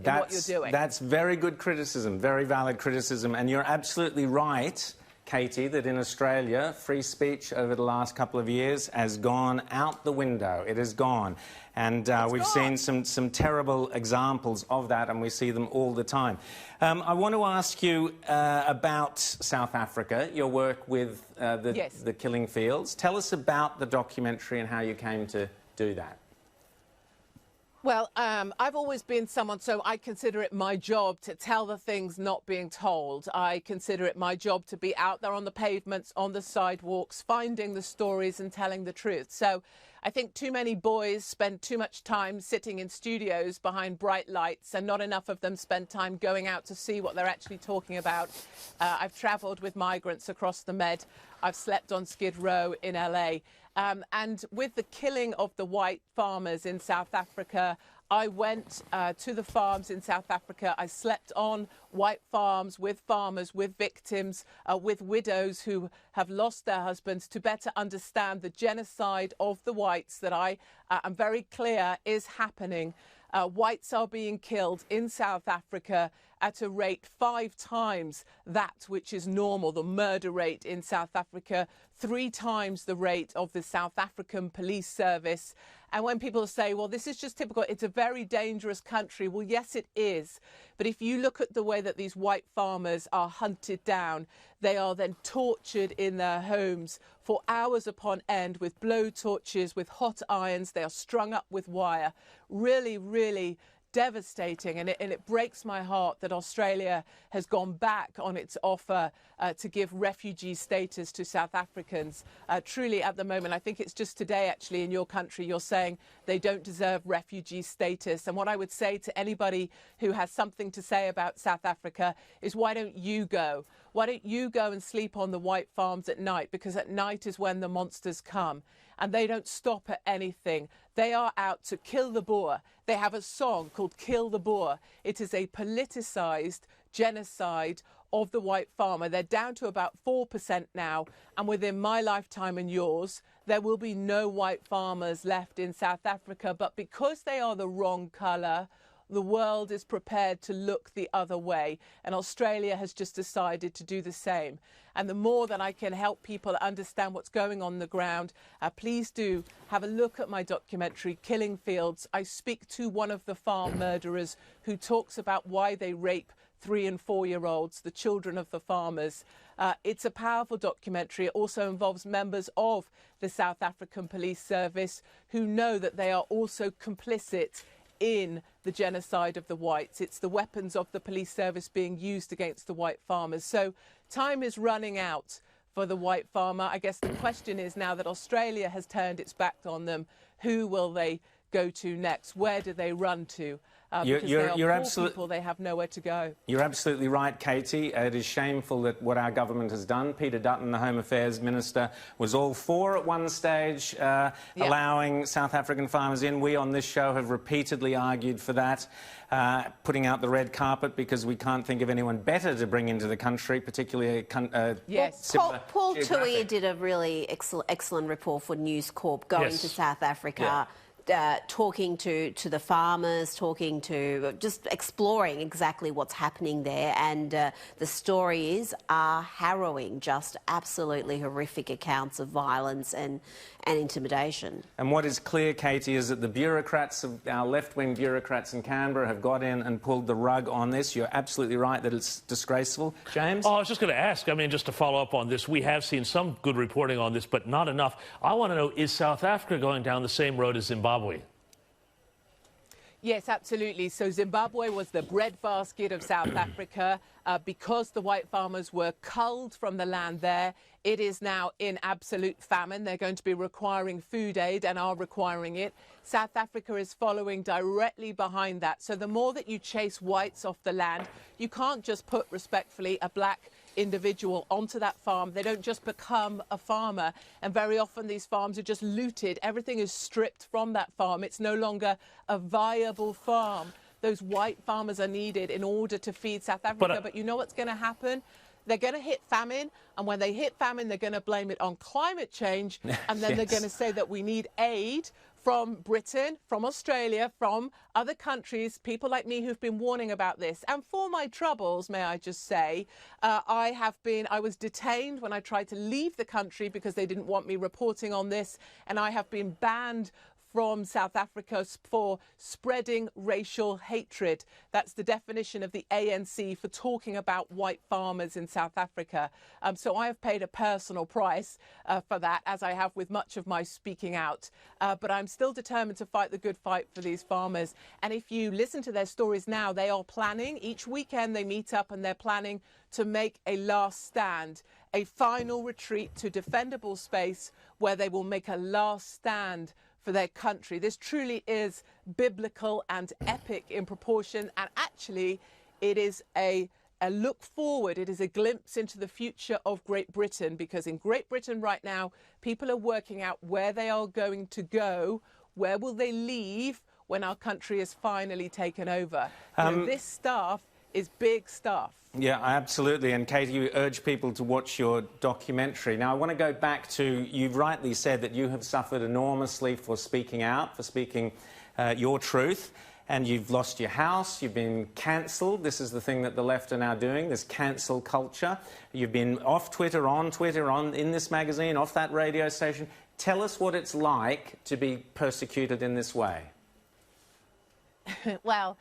in what you're doing. That's very good criticism, very valid criticism, and you're absolutely right, Katie, that in Australia, free speech over the last couple of years has gone out the window. It has gone. And we've seen some terrible examples of that, and we see them all the time. I want to ask you about South Africa, your work with the killing fields. Tell us about the documentary and how you came to do that. Well, I've always been someone, so I consider it my job to tell the things not being told. I consider it my job to be out there on the pavements, on the sidewalks, finding the stories and telling the truth. So I think too many boys spend too much time sitting in studios behind bright lights, and not enough of them spend time going out to see what they're actually talking about. I've travelled with migrants across the Med. I've slept on Skid Row in LA. And with the killing of the white farmers in South Africa, I went to the farms in South Africa. I slept on white farms with farmers, with victims, with widows who have lost their husbands, to better understand the genocide of the whites that I am very clear is happening. Whites are being killed in South Africa at a rate 5 times that which is normal, the murder rate in South Africa, 3 times the rate of the South African police service. And when people say, well, this is just typical, it's a very dangerous country. Well, yes, it is. But if you look at the way that these white farmers are hunted down, they are then tortured in their homes for hours upon end with blow torches, with hot irons. They are strung up with wire. Really, really devastating, and it breaks my heart that Australia has gone back on its offer to give refugee status to South Africans. Truly, at the moment, I think it's just today, actually, in your country, you're saying they don't deserve refugee status. And what I would say to anybody who has something to say about South Africa is, why don't you go? Why don't you go and sleep on the white farms at night? Because at night is when the monsters come. And they don't stop at anything. They are out to kill the Boer. They have a song called Kill the Boer. It is a politicised genocide of the white farmer. They're down to about 4% now. And within my lifetime and yours, there will be no white farmers left in South Africa. But because they are the wrong colour, the world is prepared to look the other way, and Australia has just decided to do the same. And the more that I can help people understand what's going on the ground, please do have a look at my documentary, Killing Fields. I speak to one of the farm murderers who talks about why they rape 3- and 4-year-olds, the children of the farmers. It's a powerful documentary. It also involves members of the South African Police Service who know that they are also complicit in the genocide of the whites. It's the weapons of the police service being used against the white farmers. So time is running out for the white farmer. I guess the question is, now that Australia has turned its back on them, who will they go to next? Where do they run to? Because they are poor people, they have nowhere to go. You're absolutely right, Katie. It is shameful that what our government has done. Peter Dutton, the Home Affairs Minister, was all for at one stage allowing South African farmers in. We on this show have repeatedly argued for that, putting out the red carpet because we can't think of anyone better to bring into the country, particularly yes. Paul Tuia did a really excellent report for News Corp going to South Africa. Yeah. Talking to the farmers, just exploring exactly what's happening there, and the stories are harrowing, just absolutely horrific accounts of violence and intimidation. And what is clear, Katie, is that the bureaucrats, our left-wing bureaucrats in Canberra, have got in and pulled the rug on this. You're absolutely right that it's disgraceful. James? Oh, I was just going to ask, I mean, just to follow up on this, we have seen some good reporting on this, but not enough. I want to know, is South Africa going down the same road as Zimbabwe? Yes, absolutely. So Zimbabwe was the breadbasket of South Africa. Because the white farmers were culled from the land there, it is now in absolute famine. They're going to be requiring food aid and are requiring it. South Africa is following directly behind that. So the more that you chase whites off the land, you can't just put, respectfully, a black individual onto that farm. They don't just become a farmer, and very often these farms are just looted. Everything is stripped from that farm. It's no longer a viable farm. Those white farmers are needed in order to feed South Africa. But you know what's going to happen? They're going to hit famine, and when they hit famine, they're going to blame it on climate change, and then they're going to say that we need aid from Britain, from Australia, from other countries, people like me who've been warning about this. And for my troubles, may I just say, I was detained when I tried to leave the country because they didn't want me reporting on this, and I have been banned from South Africa for spreading racial hatred. That's the definition of the ANC for talking about white farmers in South Africa. So I have paid a personal price for that, as I have with much of my speaking out. But I'm still determined to fight the good fight for these farmers. And if you listen to their stories now, they are planning. Each weekend they meet up and they're planning to make a last stand, a final retreat to defendable space where they will make a last stand for their country. This truly is biblical and epic in proportion, and actually it is a look forward. It is a glimpse into the future of Great Britain, because in Great Britain right now people are working out where they are going to go, where will they leave when our country is finally taken over. This stuff is big stuff. Yeah, absolutely. And Katie, you urge people to watch your documentary. Now, I want to go back to, you've rightly said that you have suffered enormously for speaking out, for speaking your truth, and you've lost your house, you've been cancelled. This is the thing that the left are now doing, this cancel culture. You've been off Twitter, on in this magazine, off that radio station. Tell us what it's like to be persecuted in this way. Well,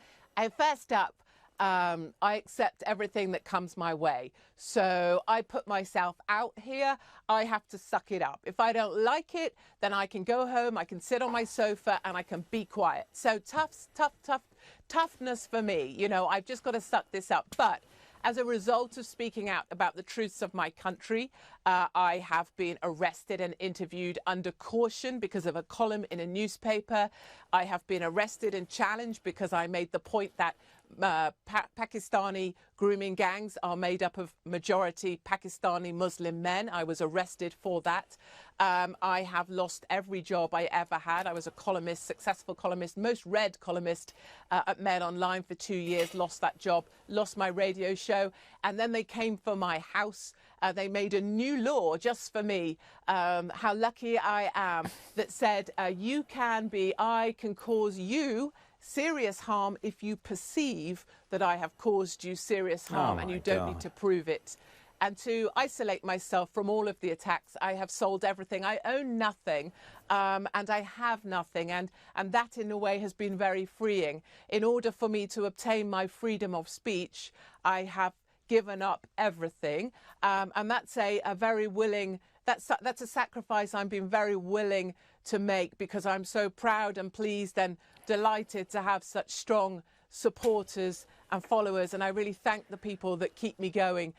first up, I accept everything that comes my way. So I put myself out here. I have to suck it up. If I don't like it, then I can go home, I can sit on my sofa and I can be quiet. So toughness for me. You know, I've just got to suck this up. But as a result of speaking out about the truths of my country, I have been arrested and interviewed under caution because of a column in a newspaper. I have been arrested and challenged because I made the point that Pakistani grooming gangs are made up of majority Pakistani Muslim men. I was arrested for that. I have lost every job I ever had. I was a columnist, successful columnist, most read columnist at Men Online for 2 years, lost that job, lost my radio show. And then they came for my house. They made a new law just for me. How lucky I am, that said, I can cause you serious harm if you perceive that I have caused you serious harm, and you don't need to prove it. And to isolate myself from all of the attacks, I have sold everything. I own nothing, and I have nothing. And that, in a way, has been very freeing. In order for me to obtain my freedom of speech, I have given up everything. And that's a very willing, that's a sacrifice I'm being very willing to make, because I'm so proud and pleased and delighted to have such strong supporters and followers. And I really thank the people that keep me going,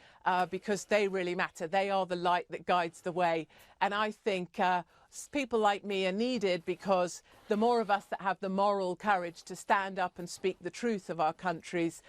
because they really matter. They are the light that guides the way. And I think people like me are needed, because the more of us that have the moral courage to stand up and speak the truth of our countries,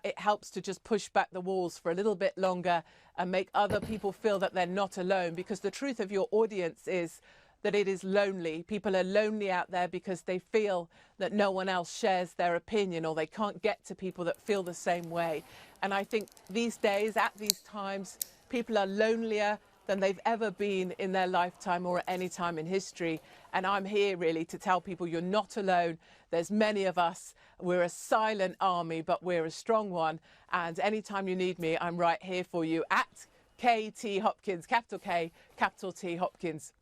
it helps to just push back the walls for a little bit longer and make other people feel that they're not alone. Because the truth of your audience is that it is lonely. People are lonely out there because they feel that no one else shares their opinion, or they can't get to people that feel the same way. And I think these days, at these times, people are lonelier than they've ever been in their lifetime or at any time in history. And I'm here really to tell people you're not alone. There's many of us. We're a silent army, but we're a strong one. And anytime you need me, I'm right here for you at KT Hopkins, capital K, capital T Hopkins.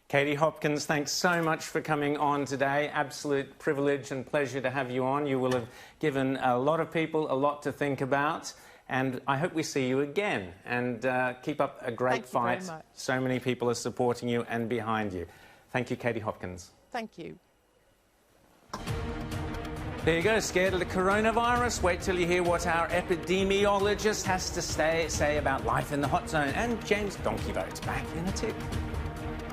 Katie Hopkins, thanks so much for coming on today. Absolute privilege and pleasure to have you on. You will have given a lot of people a lot to think about, and I hope we see you again. And keep up a great fight. Very much. So many people are supporting you and behind you. Thank you, Katie Hopkins. Thank you. There you go, scared of the coronavirus? Wait till you hear what our epidemiologist has to say about life in the hot zone. And James Donkeyboat back in a tick.